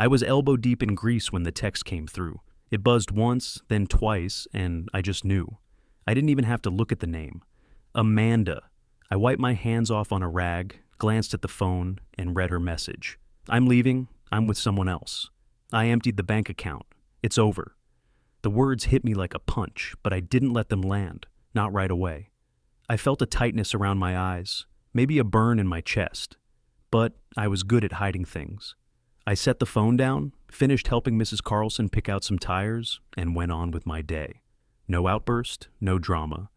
I was elbow deep in grease when the text came through. It buzzed once, then twice, and I just knew. I didn't even have to look at the name. Amanda. I wiped my hands off on a rag, glanced at the phone, and read her message. I'm leaving. I'm with someone else. I emptied the bank account. It's over. The words hit me like a punch, but I didn't let them land. Not right away. I felt a tightness around my eyes, maybe a burn in my chest. But I was good at hiding things. I set the phone down, finished helping Mrs. Carlson pick out some tires, and went on with my day. No outburst, no drama.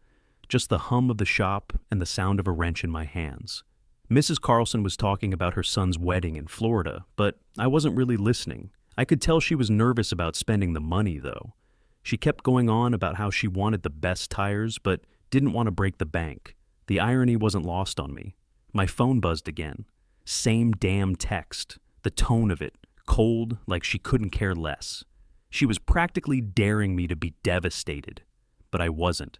Just the hum of the shop and the sound of a wrench in my hands. Mrs. Carlson was talking about her son's wedding in Florida, but I wasn't really listening. I could tell she was nervous about spending the money, though. She kept going on about how she wanted the best tires, but didn't want to break the bank. The irony wasn't lost on me. My phone buzzed again. Same damn text. The tone of it, cold, like she couldn't care less. She was practically daring me to be devastated. But I wasn't.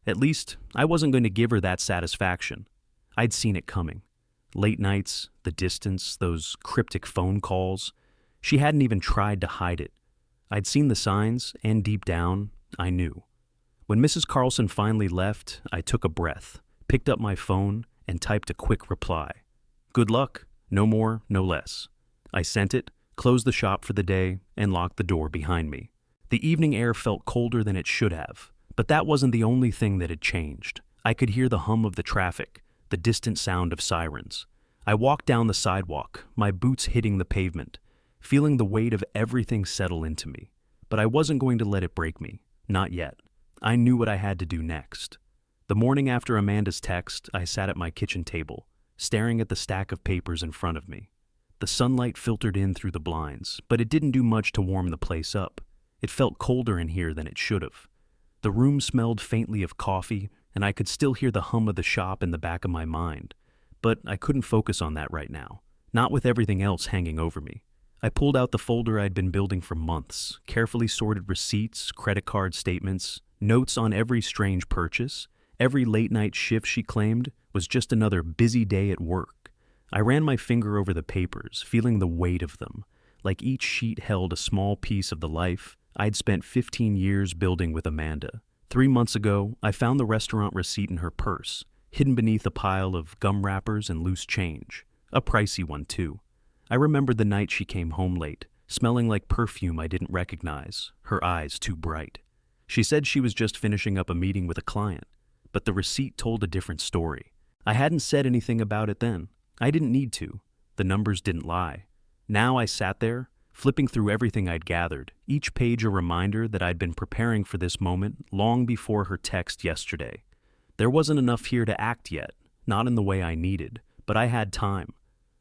At least, I wasn't going to give her that satisfaction. I'd seen it coming. Late nights, the distance, those cryptic phone calls. She hadn't even tried to hide it. I'd seen the signs, and deep down, I knew. When Mrs. Carlson finally left, I took a breath, picked up my phone, and typed a quick reply. Good luck. No more, no less. I sent it, closed the shop for the day, and locked the door behind me. The evening air felt colder than it should have, but that wasn't the only thing that had changed. I could hear the hum of the traffic, the distant sound of sirens. I walked down the sidewalk, my boots hitting the pavement, feeling the weight of everything settle into me. But I wasn't going to let it break me. Not yet. I knew what I had to do next. The morning after Amanda's text, I sat at my kitchen table, staring at the stack of papers in front of me. The sunlight filtered in through the blinds, but it didn't do much to warm the place up. It felt colder in here than it should have. The room smelled faintly of coffee, and I could still hear the hum of the shop in the back of my mind. But I couldn't focus on that right now, not with everything else hanging over me. I pulled out the folder I'd been building for months, carefully sorted receipts, credit card statements, notes on every strange purchase. Every late-night shift she claimed was just another busy day at work. I ran my finger over the papers, feeling the weight of them, like each sheet held a small piece of the life I'd spent 15 years building with Amanda. 3 months ago, I found the restaurant receipt in her purse, hidden beneath a pile of gum wrappers and loose change. A pricey one, too. I remembered the night she came home late, smelling like perfume I didn't recognize, her eyes too bright. She said she was just finishing up a meeting with a client, but the receipt told a different story. I hadn't said anything about it then. I didn't need to. The numbers didn't lie. Now I sat there, flipping through everything I'd gathered, each page a reminder that I'd been preparing for this moment long before her text yesterday. There wasn't enough here to act yet, not in the way I needed, but I had time.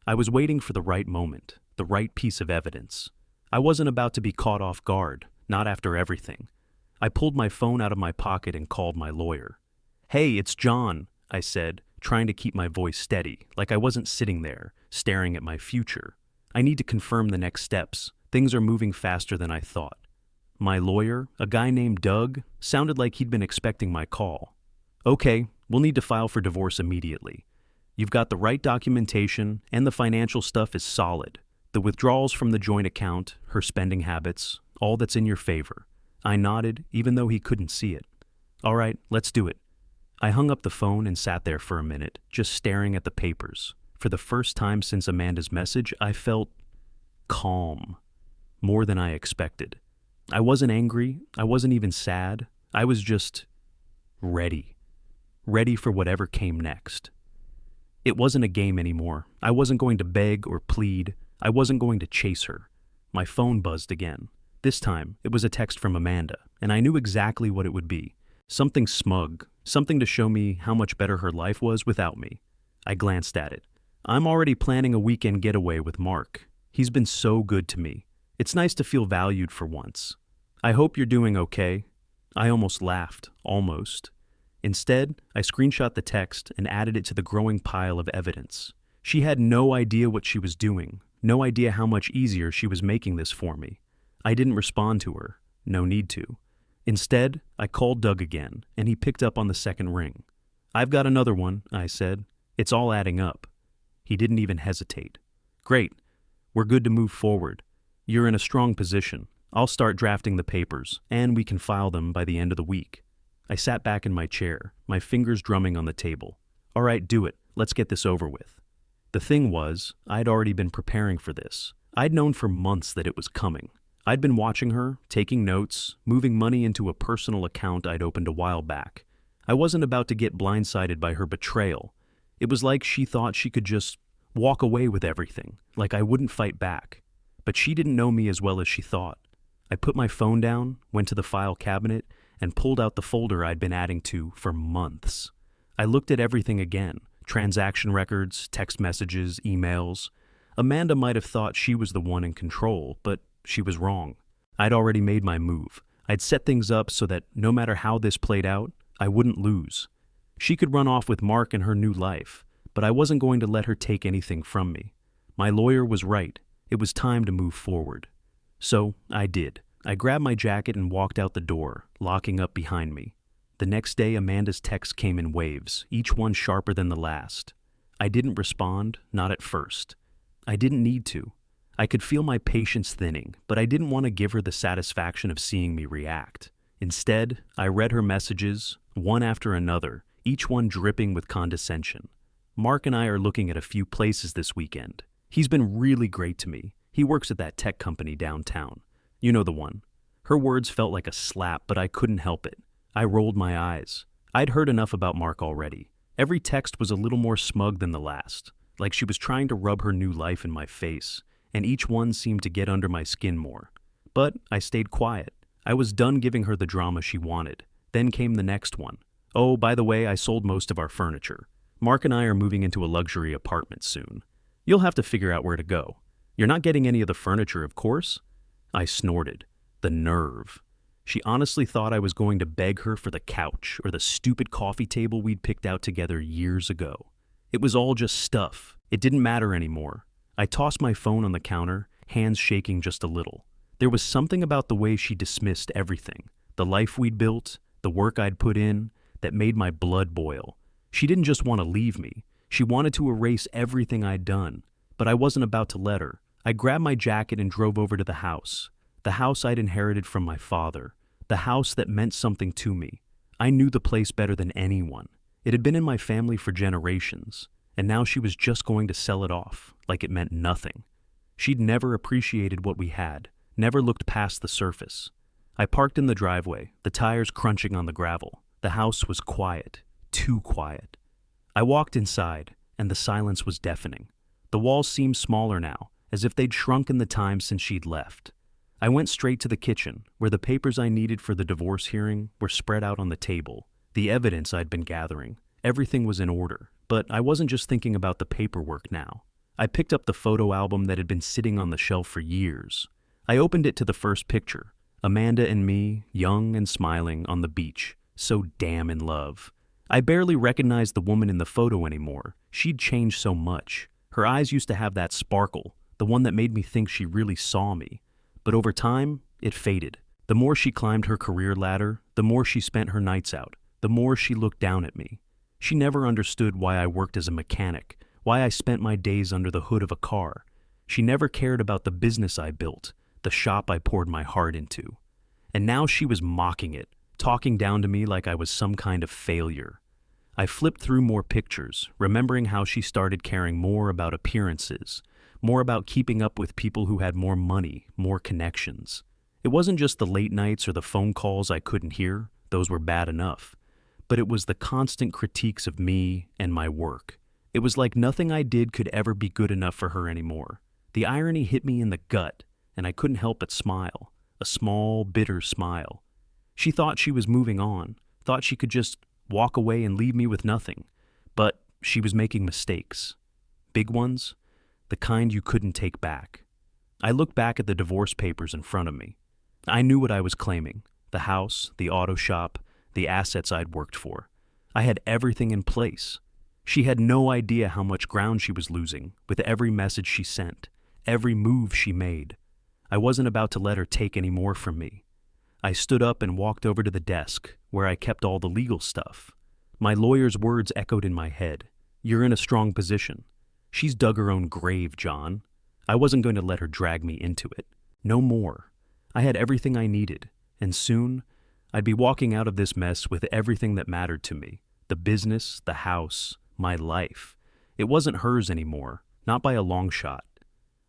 I was waiting for the right moment, the right piece of evidence. I wasn't about to be caught off guard, not after everything. I pulled my phone out of my pocket and called my lawyer. "Hey, it's John," I said, trying to keep my voice steady, like I wasn't sitting there, staring at my future. I need to confirm the next steps. Things are moving faster than I thought. My lawyer, a guy named Doug, sounded like he'd been expecting my call. "Okay, we'll need to file for divorce immediately. You've got the right documentation, and the financial stuff is solid. The withdrawals from the joint account, her spending habits, all that's in your favor." I nodded, even though he couldn't see it. "All right, let's do it." I hung up the phone and sat there for a minute, just staring at the papers. For the first time since Amanda's message, I felt calm, more than I expected. I wasn't angry, I wasn't even sad, I was just ready. Ready for whatever came next. It wasn't a game anymore. I wasn't going to beg or plead. I wasn't going to chase her. My phone buzzed again. This time, it was a text from Amanda, and I knew exactly what it would be. Something smug, something to show me how much better her life was without me. I glanced at it. "I'm already planning a weekend getaway with Mark. He's been so good to me. It's nice to feel valued for once. I hope you're doing okay." I almost laughed, almost. Instead, I screenshot the text and added it to the growing pile of evidence. She had no idea what she was doing, no idea how much easier she was making this for me. I didn't respond to her. No need to. Instead, I called Doug again, and he picked up on the second ring. "I've got another one," I said. "It's all adding up." He didn't even hesitate. "Great. We're good to move forward." You're in a strong position. I'll start drafting the papers, and we can file them by the end of the week. I sat back in my chair, my fingers drumming on the table. All right, do it. Let's get this over with. The thing was, I'd already been preparing for this. I'd known for months that it was coming. I'd been watching her, taking notes, moving money into a personal account I'd opened a while back. I wasn't about to get blindsided by her betrayal. It was like she thought she could just walk away with everything, like I wouldn't fight back. But she didn't know me as well as she thought. I put my phone down, went to the file cabinet, and pulled out the folder I'd been adding to for months. I looked at everything again, transaction records, text messages, emails. Amanda might have thought she was the one in control, but she was wrong. I'd already made my move. I'd set things up so that no matter how this played out, I wouldn't lose. She could run off with Mark and her new life, but I wasn't going to let her take anything from me. My lawyer was right. It was time to move forward. So I did. I grabbed my jacket and walked out the door, locking up behind me. The next day, Amanda's texts came in waves, each one sharper than the last. I didn't respond, not at first. I didn't need to. I could feel my patience thinning, but I didn't want to give her the satisfaction of seeing me react. Instead, I read her messages, one after another, each one dripping with condescension. Mark and I are looking at a few places this weekend. He's been really great to me. He works at that tech company downtown. You know the one. Her words felt like a slap, but I couldn't help it. I rolled my eyes. I'd heard enough about Mark already. Every text was a little more smug than the last, like she was trying to rub her new life in my face, and each one seemed to get under my skin more. But I stayed quiet. I was done giving her the drama she wanted. Then came the next one. Oh, by the way, I sold most of our furniture. Mark and I are moving into a luxury apartment soon. You'll have to figure out where to go. You're not getting any of the furniture, of course? I snorted. The nerve. She honestly thought I was going to beg her for the couch or the stupid coffee table we'd picked out together years ago. It was all just stuff. It didn't matter anymore. I tossed my phone on the counter, hands shaking just a little. There was something about the way she dismissed everything. The life we'd built, the work I'd put in, that made my blood boil. She didn't just want to leave me. She wanted to erase everything I'd done. But I wasn't about to let her. I grabbed my jacket and drove over to the house I'd inherited from my father, the house that meant something to me. I knew the place better than anyone. It had been in my family for generations, and now she was just going to sell it off, like it meant nothing. She'd never appreciated what we had, never looked past the surface. I parked in the driveway, the tires crunching on the gravel. The house was quiet, too quiet. I walked inside, and the silence was deafening. The walls seemed smaller now, as if they'd shrunk in the time since she'd left. I went straight to the kitchen, where the papers I needed for the divorce hearing were spread out on the table, the evidence I'd been gathering. Everything was in order, but I wasn't just thinking about the paperwork now. I picked up the photo album that had been sitting on the shelf for years. I opened it to the first picture, Amanda and me, young and smiling, on the beach, so damn in love. I barely recognized the woman in the photo anymore. She'd changed so much. Her eyes used to have that sparkle, the one that made me think she really saw me. But over time, it faded. The more she climbed her career ladder, the more she spent her nights out, the more she looked down at me. She never understood why I worked as a mechanic, why I spent my days under the hood of a car. She never cared about the business I built, the shop I poured my heart into. And now she was mocking it, talking down to me like I was some kind of failure. I flipped through more pictures, remembering how she started caring more about appearances, more about keeping up with people who had more money, more connections. It wasn't just the late nights or the phone calls I couldn't hear, those were bad enough, but it was the constant critiques of me and my work. It was like nothing I did could ever be good enough for her anymore. The irony hit me in the gut, and I couldn't help but smile, a small, bitter smile. She thought she was moving on, thought she could just walk away and leave me with nothing, but she was making mistakes. Big ones, the kind you couldn't take back. I looked back at the divorce papers in front of me. I knew what I was claiming, the house, the auto shop, the assets I'd worked for. I had everything in place. She had no idea how much ground she was losing with every message she sent, every move she made. I wasn't about to let her take any more from me. I stood up and walked over to the desk, where I kept all the legal stuff. My lawyer's words echoed in my head. You're in a strong position. She's dug her own grave, John. I wasn't going to let her drag me into it. No more. I had everything I needed, and soon I'd be walking out of this mess with everything that mattered to me. The business, the house, my life. It wasn't hers anymore, not by a long shot.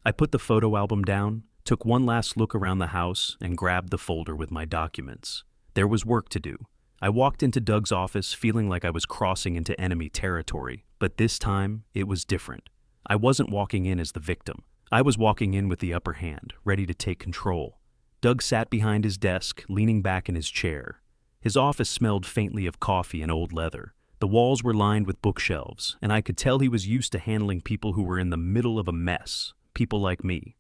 I put the photo album down, took one last look around the house, and grabbed the folder with my documents. There was work to do. I walked into Doug's office feeling like I was crossing into enemy territory, but this time it was different. I wasn't walking in as the victim. I was walking in with the upper hand, ready to take control. Doug sat behind his desk, leaning back in his chair. His office smelled faintly of coffee and old leather. The walls were lined with bookshelves, and I could tell he was used to handling people who were in the middle of a mess, people like me.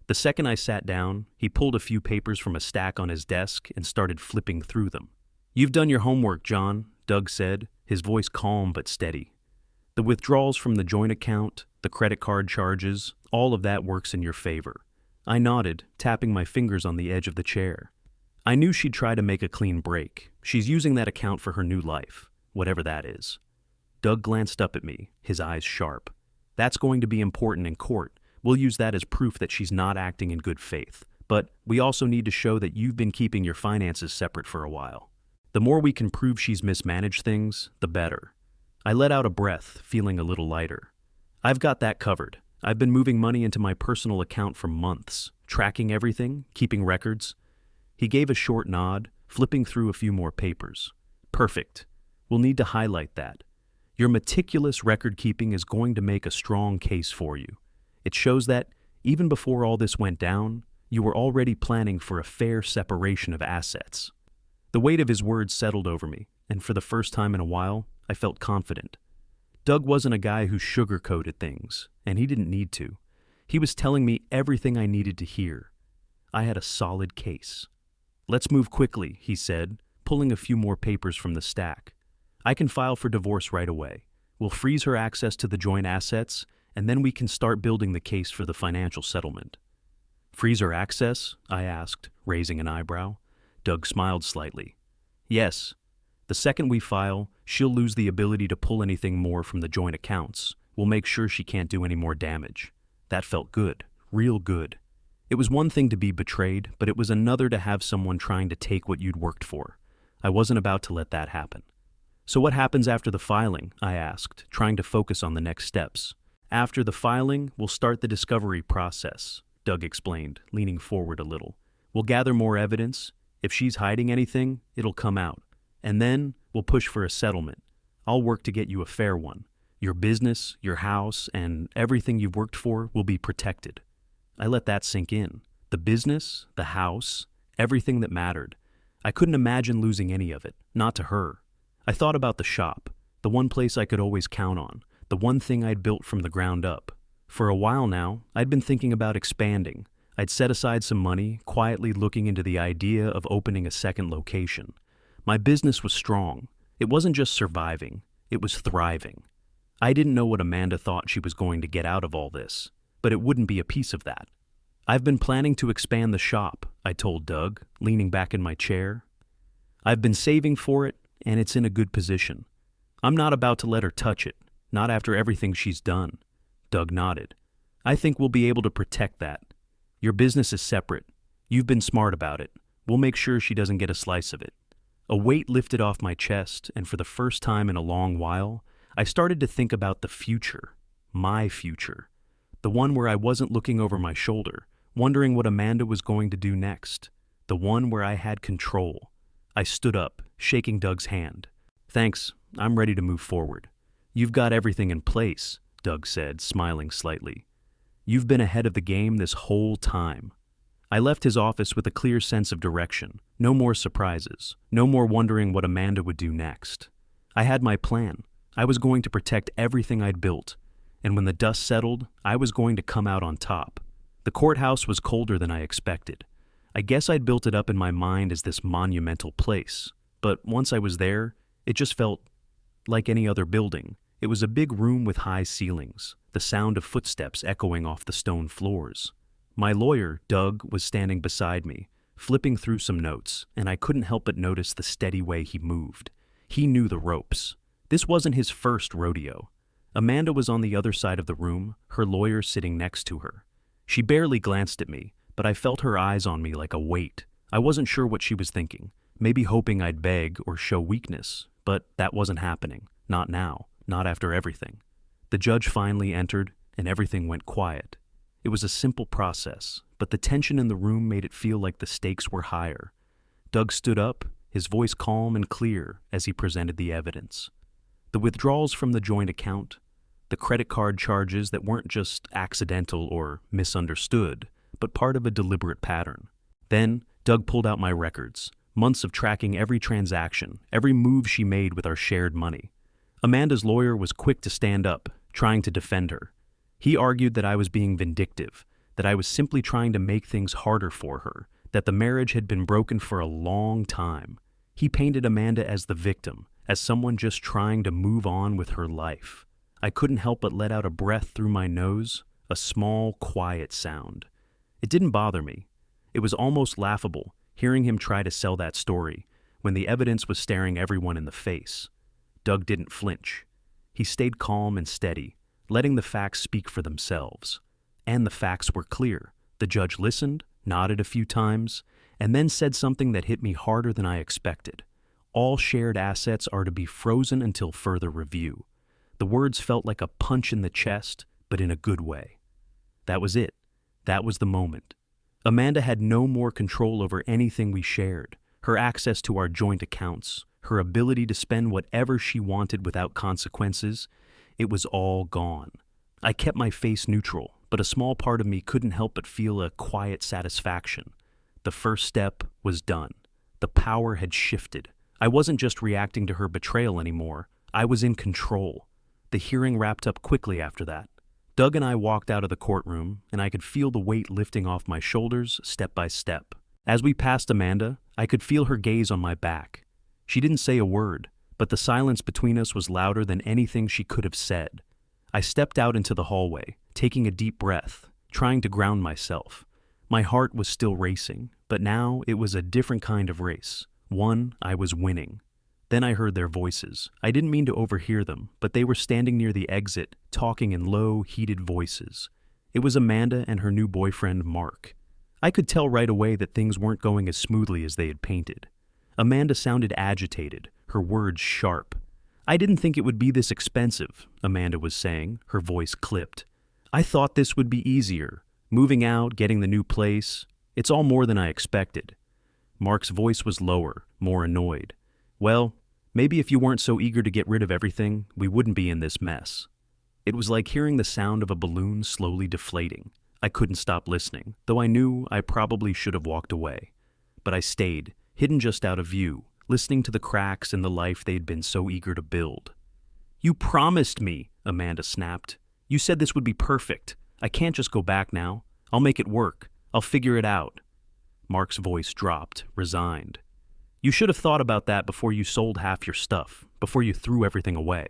The second I sat down, he pulled a few papers from a stack on his desk and started flipping through them. "You've done your homework, John," Doug said, his voice calm but steady. "The withdrawals from the joint account, the credit card charges, all of that works in your favor." I nodded, tapping my fingers on the edge of the chair. I knew she'd try to make a clean break. She's using that account for her new life, whatever that is. Doug glanced up at me, his eyes sharp. "That's going to be important in court. We'll use that as proof that she's not acting in good faith. But we also need to show that you've been keeping your finances separate for a while. The more we can prove she's mismanaged things, the better." I let out a breath, feeling a little lighter. "I've got that covered. I've been moving money into my personal account for months, tracking everything, keeping records." He gave a short nod, flipping through a few more papers. "Perfect. We'll need to highlight that. Your meticulous record keeping is going to make a strong case for you. It shows that, even before all this went down, you were already planning for a fair separation of assets." The weight of his words settled over me, and for the first time in a while, I felt confident. Doug wasn't a guy who sugarcoated things, and he didn't need to. He was telling me everything I needed to hear. I had a solid case. "Let's move quickly," he said, pulling a few more papers from the stack. "I can file for divorce right away. We'll freeze her access to the joint assets, and then we can start building the case for the financial settlement." "Freeze her access?" I asked, raising an eyebrow. Doug smiled slightly. "Yes. The second we file, she'll lose the ability to pull anything more from the joint accounts. We'll make sure she can't do any more damage." That felt good, real good. It was one thing to be betrayed, but it was another to have someone trying to take what you'd worked for. I wasn't about to let that happen. "So what happens after the filing?" I asked, trying to focus on the next steps. "After the filing, we'll start the discovery process," Doug explained, leaning forward a little. "We'll gather more evidence. If she's hiding anything, it'll come out. And then we'll push for a settlement. I'll work to get you a fair one. Your business, your house, and everything you've worked for will be protected." I let that sink in. The business, the house, everything that mattered. I couldn't imagine losing any of it, not to her. I thought about the shop, the one place I could always count on, the one thing I'd built from the ground up. For a while now, I'd been thinking about expanding. I'd set aside some money, quietly looking into the idea of opening a second location. My business was strong. It wasn't just surviving, it was thriving. I didn't know what Amanda thought she was going to get out of all this, but it wouldn't be a piece of that. "I've been planning to expand the shop," I told Doug, leaning back in my chair. "I've been saving for it, and it's in a good position. I'm not about to let her touch it, not after everything she's done." Doug nodded. "I think we'll be able to protect that. Your business is separate. You've been smart about it. We'll make sure she doesn't get a slice of it." A weight lifted off my chest, and for the first time in a long while, I started to think about the future. My future. The one where I wasn't looking over my shoulder, wondering what Amanda was going to do next. The one where I had control. I stood up, shaking Doug's hand. "Thanks, I'm ready to move forward." "You've got everything in place," Doug said, smiling slightly. "You've been ahead of the game this whole time." I left his office with a clear sense of direction. No more surprises. No more wondering what Amanda would do next. I had my plan. I was going to protect everything I'd built. And when the dust settled, I was going to come out on top. The courthouse was colder than I expected. I guess I'd built it up in my mind as this monumental place. But once I was there, it just felt like any other building. It was a big room with high ceilings, the sound of footsteps echoing off the stone floors. My lawyer, Doug, was standing beside me, flipping through some notes, and I couldn't help but notice the steady way he moved. He knew the ropes. This wasn't his first rodeo. Amanda was on the other side of the room, her lawyer sitting next to her. She barely glanced at me, but I felt her eyes on me like a weight. I wasn't sure what she was thinking, maybe hoping I'd beg or show weakness, but that wasn't happening. Not now, not after everything. The judge finally entered, and everything went quiet. It was a simple process, but the tension in the room made it feel like the stakes were higher. Doug stood up, his voice calm and clear as he presented the evidence. The withdrawals from the joint account, the credit card charges that weren't just accidental or misunderstood, but part of a deliberate pattern. Then, Doug pulled out my records, months of tracking every transaction, every move she made with our shared money. Amanda's lawyer was quick to stand up, trying to defend her. He argued that I was being vindictive, that I was simply trying to make things harder for her, that the marriage had been broken for a long time. He painted Amanda as the victim, as someone just trying to move on with her life. I couldn't help but let out a breath through my nose, a small, quiet sound. It didn't bother me. It was almost laughable, hearing him try to sell that story, when the evidence was staring everyone in the face. Doug didn't flinch. He stayed calm and steady, letting the facts speak for themselves. And the facts were clear. The judge listened, nodded a few times, and then said something that hit me harder than I expected. All shared assets are to be frozen until further review. The words felt like a punch in the chest, but in a good way. That was it. That was the moment. Amanda had no more control over anything we shared. Her access to our joint accounts, her ability to spend whatever she wanted without consequences, it was all gone. I kept my face neutral, but a small part of me couldn't help but feel a quiet satisfaction. The first step was done. The power had shifted. I wasn't just reacting to her betrayal anymore. I was in control. The hearing wrapped up quickly after that. Doug and I walked out of the courtroom, and I could feel the weight lifting off my shoulders step by step. As we passed Amanda, I could feel her gaze on my back. She didn't say a word, but the silence between us was louder than anything she could have said. I stepped out into the hallway, taking a deep breath, trying to ground myself. My heart was still racing, but now it was a different kind of race, one I was winning. Then I heard their voices. I didn't mean to overhear them, but they were standing near the exit, talking in low, heated voices. It was Amanda and her new boyfriend, Mark. I could tell right away that things weren't going as smoothly as they had painted. Amanda sounded agitated, her words sharp. "I didn't think it would be this expensive," Amanda was saying, her voice clipped. "I thought this would be easier. Moving out, getting the new place. It's all more than I expected." Mark's voice was lower, more annoyed. "Well, maybe if you weren't so eager to get rid of everything, we wouldn't be in this mess." It was like hearing the sound of a balloon slowly deflating. I couldn't stop listening, though I knew I probably should have walked away. But I stayed, hidden just out of view, listening to the cracks in the life they'd been so eager to build. "You promised me," Amanda snapped. "You said this would be perfect. I can't just go back now. I'll make it work. I'll figure it out." Mark's voice dropped, resigned. "You should have thought about that before you sold half your stuff, before you threw everything away."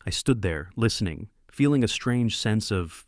I stood there, listening, feeling a strange sense of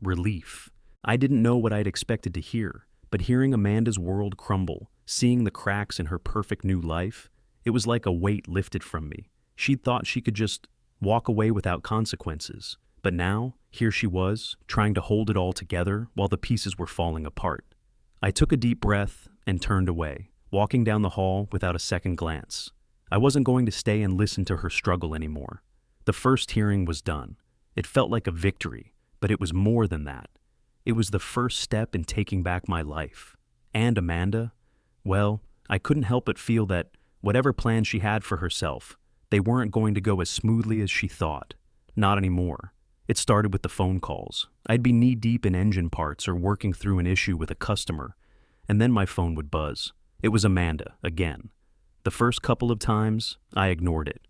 relief. I didn't know what I'd expected to hear, but hearing Amanda's world crumble, seeing the cracks in her perfect new life, it was like a weight lifted from me. She'd thought she could just walk away without consequences, but now, here she was, trying to hold it all together while the pieces were falling apart. I took a deep breath and turned away, walking down the hall without a second glance. I wasn't going to stay and listen to her struggle anymore. The first hearing was done. It felt like a victory, but it was more than that. It was the first step in taking back my life. And Amanda, well, I couldn't help but feel that whatever plans she had for herself, they weren't going to go as smoothly as she thought. Not anymore. It started with the phone calls. I'd be knee-deep in engine parts or working through an issue with a customer, and then my phone would buzz. It was Amanda, again. The first couple of times, I ignored it.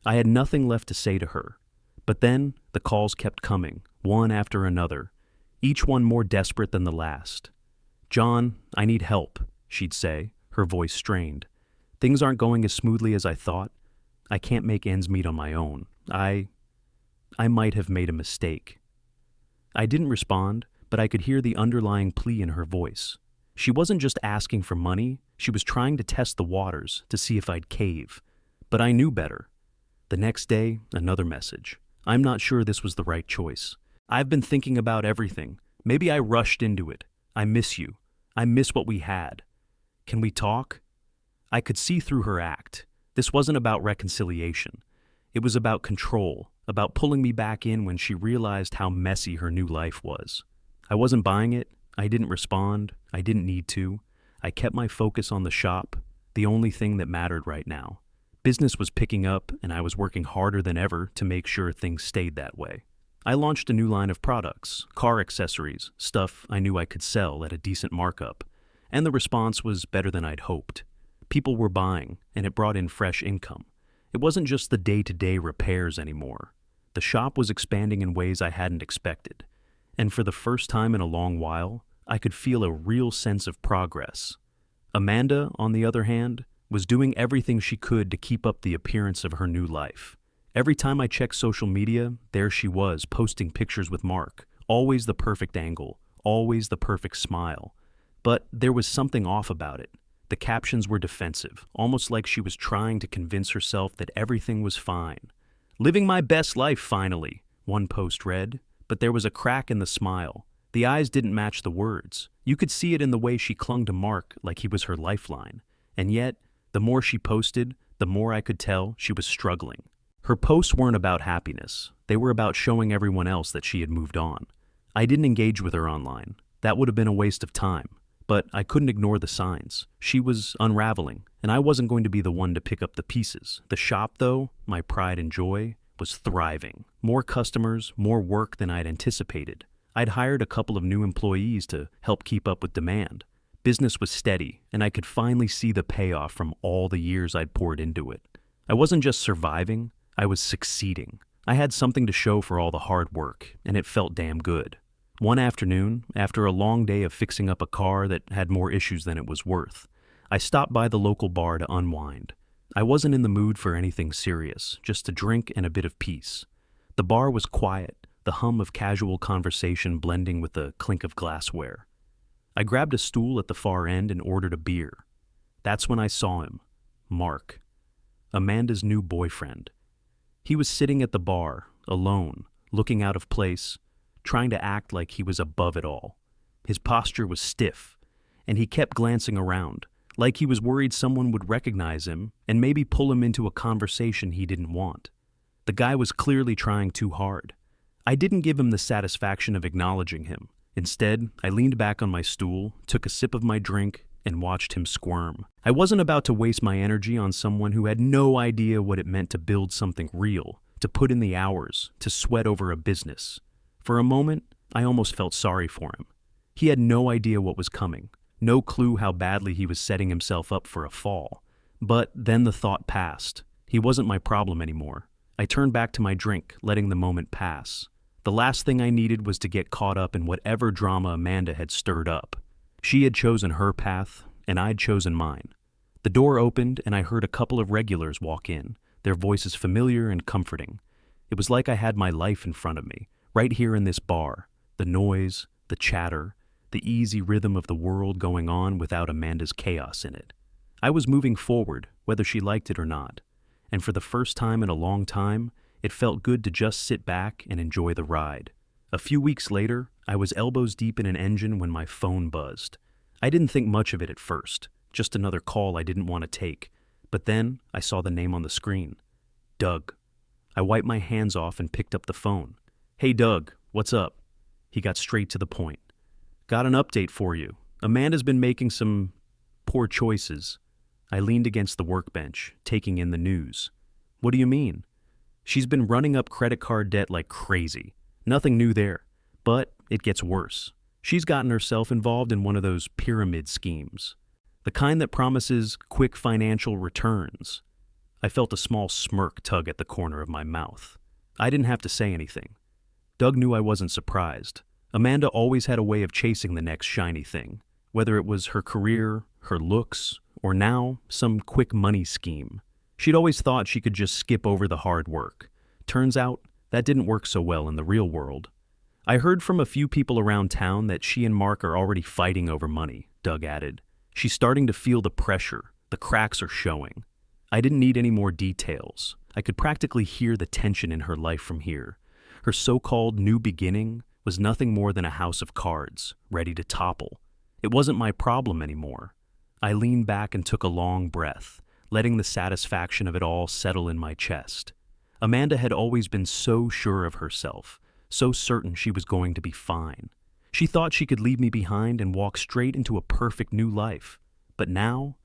I had nothing left to say to her. But then, the calls kept coming, one after another, each one more desperate than the last. "John, I need help," she'd say, her voice strained. "Things aren't going as smoothly as I thought. I can't make ends meet on my own. I might have made a mistake." I didn't respond, but I could hear the underlying plea in her voice. She wasn't just asking for money, she was trying to test the waters to see if I'd cave. But I knew better. The next day, another message. "I'm not sure this was the right choice. I've been thinking about everything. Maybe I rushed into it. I miss you. I miss what we had. Can we talk?" I could see through her act. This wasn't about reconciliation. It was about control, about pulling me back in when she realized how messy her new life was. I wasn't buying it. I didn't respond. I didn't need to. I kept my focus on the shop, the only thing that mattered right now. Business was picking up, and I was working harder than ever to make sure things stayed that way. I launched a new line of products, car accessories, stuff I knew I could sell at a decent markup, and the response was better than I'd hoped. People were buying, and it brought in fresh income. It wasn't just the day-to-day repairs anymore. The shop was expanding in ways I hadn't expected, and for the first time in a long while, I could feel a real sense of progress. Amanda, on the other hand, was doing everything she could to keep up the appearance of her new life. Every time I checked social media, there she was, posting pictures with Mark. Always the perfect angle, always the perfect smile. But there was something off about it. The captions were defensive, almost like she was trying to convince herself that everything was fine. "Living my best life, finally," one post read, but there was a crack in the smile. The eyes didn't match the words. You could see it in the way she clung to Mark like he was her lifeline. And yet, the more she posted, the more I could tell she was struggling. Her posts weren't about happiness. They were about showing everyone else that she had moved on. I didn't engage with her online. That would have been a waste of time. But I couldn't ignore the signs. She was unraveling, and I wasn't going to be the one to pick up the pieces. The shop, though, my pride and joy, was thriving. More customers, more work than I'd anticipated. I'd hired a couple of new employees to help keep up with demand. Business was steady, and I could finally see the payoff from all the years I'd poured into it. I wasn't just surviving, I was succeeding. I had something to show for all the hard work, and it felt damn good. One afternoon, after a long day of fixing up a car that had more issues than it was worth, I stopped by the local bar to unwind. I wasn't in the mood for anything serious, just a drink and a bit of peace. The bar was quiet, the hum of casual conversation blending with the clink of glassware. I grabbed a stool at the far end and ordered a beer. That's when I saw him, Mark, Amanda's new boyfriend. He was sitting at the bar, alone, looking out of place, trying to act like he was above it all. His posture was stiff, and he kept glancing around, like he was worried someone would recognize him and maybe pull him into a conversation he didn't want. The guy was clearly trying too hard. I didn't give him the satisfaction of acknowledging him. Instead, I leaned back on my stool, took a sip of my drink, and watched him squirm. I wasn't about to waste my energy on someone who had no idea what it meant to build something real, to put in the hours, to sweat over a business. For a moment, I almost felt sorry for him. He had no idea what was coming, no clue how badly he was setting himself up for a fall. But then the thought passed. He wasn't my problem anymore. I turned back to my drink, letting the moment pass. The last thing I needed was to get caught up in whatever drama Amanda had stirred up. She had chosen her path, and I'd chosen mine. The door opened, and I heard a couple of regulars walk in, their voices familiar and comforting. It was like I had my life in front of me, right here in this bar, the noise, the chatter, the easy rhythm of the world going on without Amanda's chaos in it. I was moving forward, whether she liked it or not, and for the first time in a long time, it felt good to just sit back and enjoy the ride. A few weeks later, I was elbows deep in an engine when my phone buzzed. I didn't think much of it at first, just another call I didn't want to take, but then I saw the name on the screen. Doug. I wiped my hands off and picked up the phone. "Hey Doug, what's up?" He got straight to the point. "Got an update for you. Amanda's been making some poor choices." I leaned against the workbench, taking in the news. "What do you mean?" "She's been running up credit card debt like crazy. Nothing new there, but it gets worse. She's gotten herself involved in one of those pyramid schemes, the kind that promises quick financial returns." I felt a small smirk tug at the corner of my mouth. I didn't have to say anything. Doug knew I wasn't surprised. Amanda always had a way of chasing the next shiny thing, whether it was her career, her looks, or now some quick money scheme. She'd always thought she could just skip over the hard work. Turns out, that didn't work so well in the real world. "I heard from a few people around town that she and Mark are already fighting over money," Doug added. "She's starting to feel the pressure. The cracks are showing." I didn't need any more details. I could practically hear the tension in her life from here. Her so-called new beginning was nothing more than a house of cards, ready to topple. It wasn't my problem anymore. I leaned back and took a long breath, letting the satisfaction of it all settle in my chest. Amanda had always been so sure of herself, so certain she was going to be fine. She thought she could leave me behind and walk straight into a perfect new life. But now,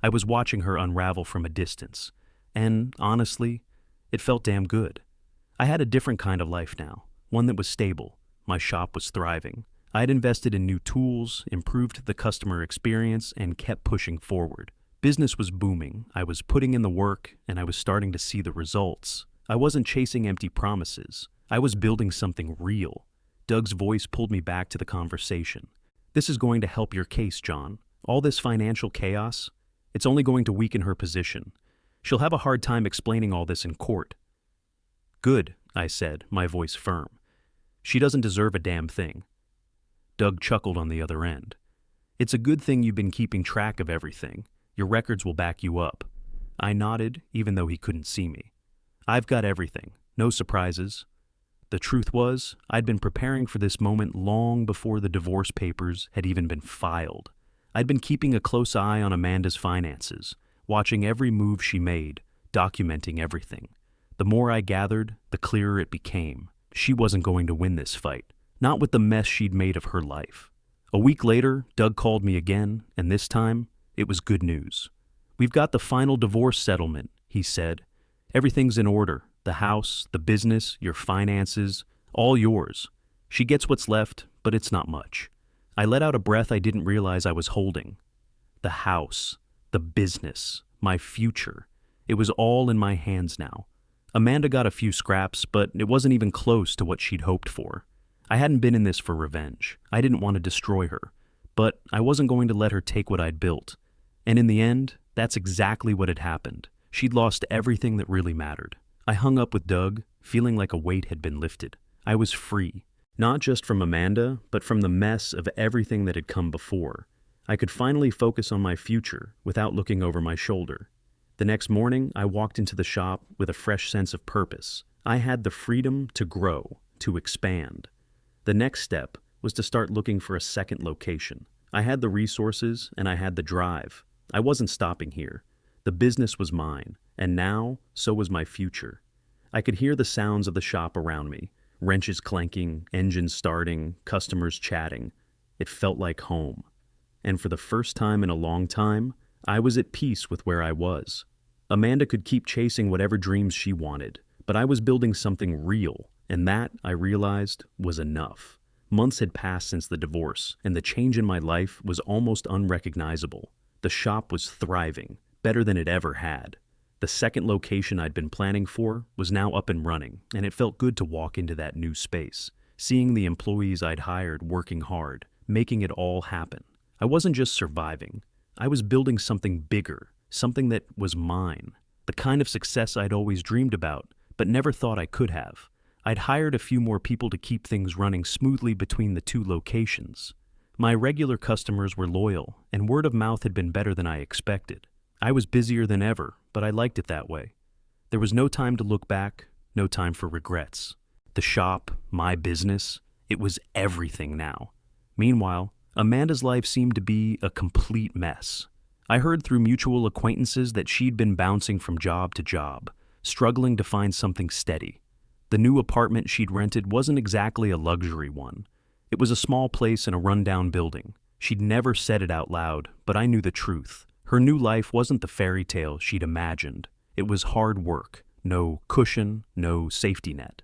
I was watching her unravel from a distance. And honestly, it felt damn good. I had a different kind of life now, one that was stable. My shop was thriving. I had invested in new tools, improved the customer experience, and kept pushing forward. Business was booming. I was putting in the work, and I was starting to see the results. I wasn't chasing empty promises. I was building something real. Doug's voice pulled me back to the conversation. This is going to help your case, John. All this financial chaos, it's only going to weaken her position. She'll have a hard time explaining all this in court. Good, I said, my voice firm. She doesn't deserve a damn thing. Doug chuckled on the other end. It's a good thing you've been keeping track of everything. Your records will back you up. I nodded, even though he couldn't see me. I've got everything. No surprises. The truth was, I'd been preparing for this moment long before the divorce papers had even been filed. I'd been keeping a close eye on Amanda's finances, watching every move she made, documenting everything. The more I gathered, the clearer it became. She wasn't going to win this fight, not with the mess she'd made of her life. A week later, Doug called me again, and this time, it was good news. We've got the final divorce settlement, he said. Everything's in order. The house, the business, your finances, all yours. She gets what's left, but it's not much. I let out a breath I didn't realize I was holding. The house, the business, my future. It was all in my hands now. Amanda got a few scraps, but it wasn't even close to what she'd hoped for. I hadn't been in this for revenge. I didn't want to destroy her, but I wasn't going to let her take what I'd built. And in the end, that's exactly what had happened. She'd lost everything that really mattered. I hung up with Doug, feeling like a weight had been lifted. I was free, not just from Amanda, but from the mess of everything that had come before. I could finally focus on my future without looking over my shoulder. The next morning, I walked into the shop with a fresh sense of purpose. I had the freedom to grow, to expand. The next step was to start looking for a second location. I had the resources and I had the drive. I wasn't stopping here. The business was mine, and now, so was my future. I could hear the sounds of the shop around me, wrenches clanking, engines starting, customers chatting. It felt like home. And for the first time in a long time, I was at peace with where I was. Amanda could keep chasing whatever dreams she wanted, but I was building something real, and that, I realized, was enough. Months had passed since the divorce, and the change in my life was almost unrecognizable. The shop was thriving, better than it ever had. The second location I'd been planning for was now up and running, and it felt good to walk into that new space, seeing the employees I'd hired working hard, making it all happen. I wasn't just surviving. I was building something bigger, something that was mine, the kind of success I'd always dreamed about, but never thought I could have. I'd hired a few more people to keep things running smoothly between the two locations. My regular customers were loyal, and word of mouth had been better than I expected. I was busier than ever, but I liked it that way. There was no time to look back, no time for regrets. The shop, my business, it was everything now. Meanwhile, Amanda's life seemed to be a complete mess. I heard through mutual acquaintances that she'd been bouncing from job to job, struggling to find something steady. The new apartment she'd rented wasn't exactly a luxury one. It was a small place in a rundown building. She'd never said it out loud, but I knew the truth. Her new life wasn't the fairy tale she'd imagined. It was hard work, no cushion, no safety net.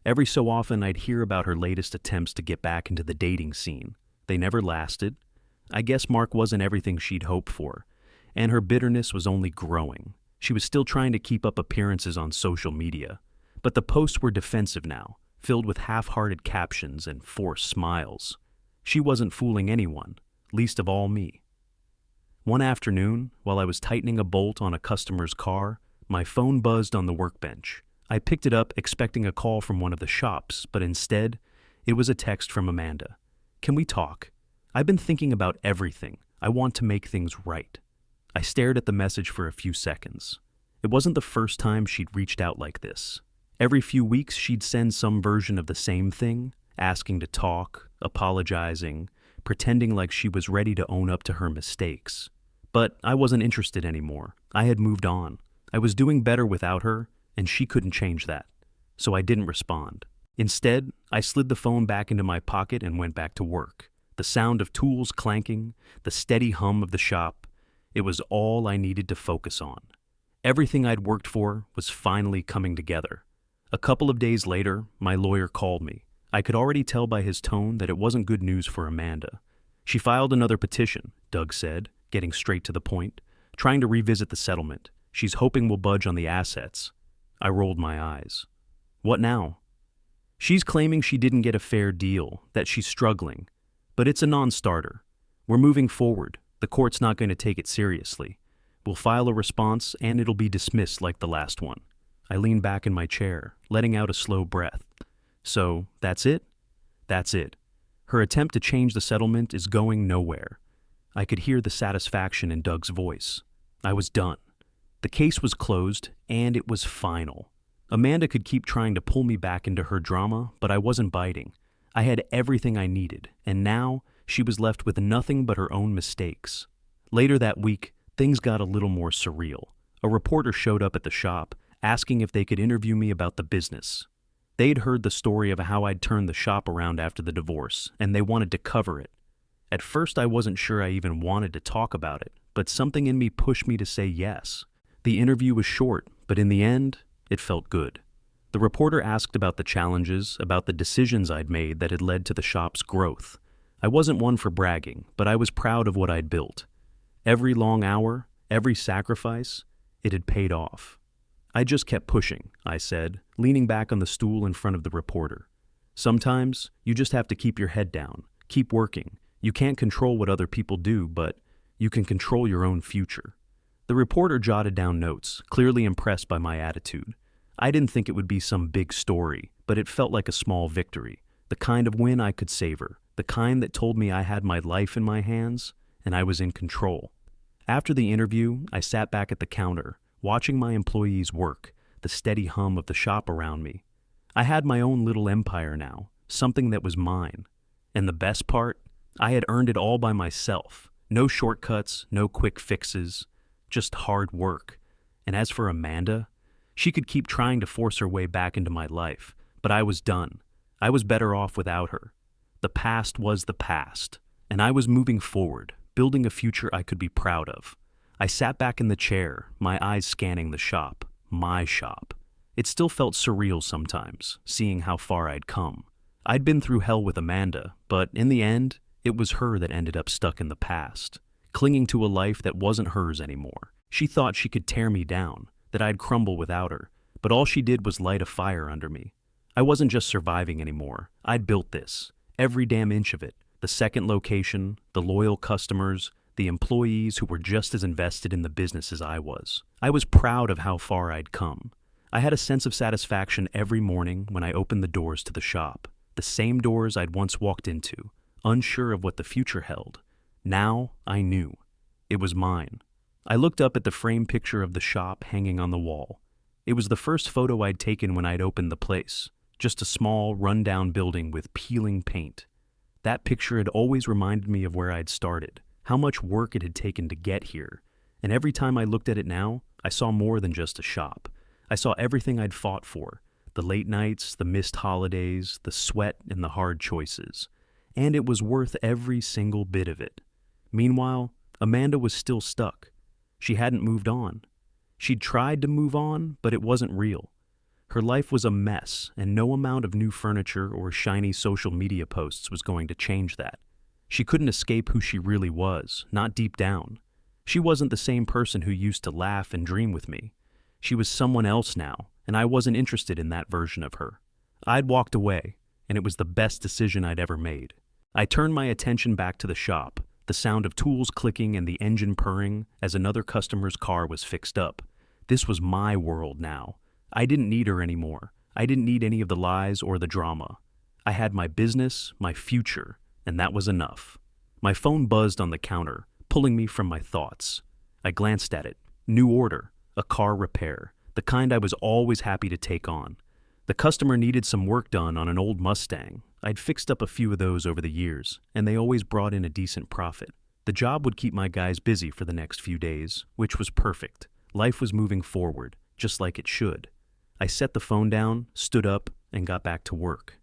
Every so often I'd hear about her latest attempts to get back into the dating scene. They never lasted. I guess Mark wasn't everything she'd hoped for, and her bitterness was only growing. She was still trying to keep up appearances on social media, but the posts were defensive now, filled with half-hearted captions and forced smiles. She wasn't fooling anyone, least of all me. One afternoon, while I was tightening a bolt on a customer's car, my phone buzzed on the workbench. I picked it up expecting a call from one of the shops, but instead, it was a text from Amanda. "Can we talk? I've been thinking about everything. I want to make things right." I stared at the message for a few seconds. It wasn't the first time she'd reached out like this. Every few weeks, she'd send some version of the same thing, asking to talk, apologizing, pretending like she was ready to own up to her mistakes. But I wasn't interested anymore. I had moved on. I was doing better without her, and she couldn't change that. So I didn't respond. Instead, I slid the phone back into my pocket and went back to work. The sound of tools clanking, the steady hum of the shop, it was all I needed to focus on. Everything I'd worked for was finally coming together. A couple of days later, my lawyer called me. I could already tell by his tone that it wasn't good news for Amanda. She filed another petition, Doug said, getting straight to the point, trying to revisit the settlement. She's hoping we'll budge on the assets. I rolled my eyes. What now? She's claiming she didn't get a fair deal, that she's struggling. But it's a non-starter. We're moving forward. The court's not going to take it seriously. We'll file a response and it'll be dismissed like the last one. I leaned back in my chair, letting out a slow breath. So, that's it? That's it. Her attempt to change the settlement is going nowhere. I could hear the satisfaction in Doug's voice. I was done. The case was closed, and it was final. Amanda could keep trying to pull me back into her drama, but I wasn't biting. I had everything I needed, and now she was left with nothing but her own mistakes. Later that week, things got a little more surreal. A reporter showed up at the shop, asking if they could interview me about the business. They'd heard the story of how I'd turned the shop around after the divorce, and they wanted to cover it. At first, I wasn't sure I even wanted to talk about it, but something in me pushed me to say yes. The interview was short, but in the end, it felt good. The reporter asked about the challenges, about the decisions I'd made that had led to the shop's growth. I wasn't one for bragging, but I was proud of what I'd built. Every long hour, every sacrifice, it had paid off. I just kept pushing, I said, leaning back on the stool in front of the reporter. Sometimes, you just have to keep your head down, keep working. You can't control what other people do, but you can control your own future. The reporter jotted down notes, clearly impressed by my attitude. I didn't think it would be some big story, but it felt like a small victory, the kind of win I could savor, the kind that told me I had my life in my hands and I was in control. After the interview, I sat back at the counter, watching my employees work, the steady hum of the shop around me. I had my own little empire now, something that was mine. And the best part? I had earned it all by myself. No shortcuts, no quick fixes, just hard work. And as for Amanda, she could keep trying to force her way back into my life, but I was done. I was better off without her. The past was the past, and I was moving forward, building a future I could be proud of. I sat back in the chair, my eyes scanning the shop, my shop. It still felt surreal sometimes, seeing how far I'd come. I'd been through hell with Amanda, but in the end, it was her that ended up stuck in the past, clinging to a life that wasn't hers anymore. She thought she could tear me down, that I'd crumble without her, but all she did was light a fire under me. I wasn't just surviving anymore. I'd built this, every damn inch of it, the second location, the loyal customers, the employees who were just as invested in the business as I was. I was proud of how far I'd come. I had a sense of satisfaction every morning when I opened the doors to the shop, the same doors I'd once walked into, unsure of what the future held. Now I knew. It was mine. I looked up at the framed picture of the shop hanging on the wall. It was the first photo I'd taken when I'd opened the place, just a small, run-down building with peeling paint. That picture had always reminded me of where I'd started, how much work it had taken to get here, and every time I looked at it now, I saw more than just a shop. I saw everything I'd fought for, the late nights, the missed holidays, the sweat and the hard choices, and it was worth every single bit of it. Meanwhile, Amanda was still stuck. She hadn't moved on. She'd tried to move on, but it wasn't real. Her life was a mess, and no amount of new furniture or shiny social media posts was going to change that. She couldn't escape who she really was, not deep down. She wasn't the same person who used to laugh and dream with me. She was someone else now, and I wasn't interested in that version of her. I'd walked away, and it was the best decision I'd ever made. I turned my attention back to the shop, the sound of tools clicking and the engine purring as another customer's car was fixed up. This was my world now. I didn't need her anymore. I didn't need any of the lies or the drama. I had my business, my future, and that was enough. My phone buzzed on the counter, pulling me from my thoughts. I glanced at it. New order, a car repair, the kind I was always happy to take on. The customer needed some work done on an old Mustang. I'd fixed up a few of those over the years, and they always brought in a decent profit. The job would keep my guys busy for the next few days, which was perfect. Life was moving forward, just like it should. I set the phone down, stood up, and got back to work.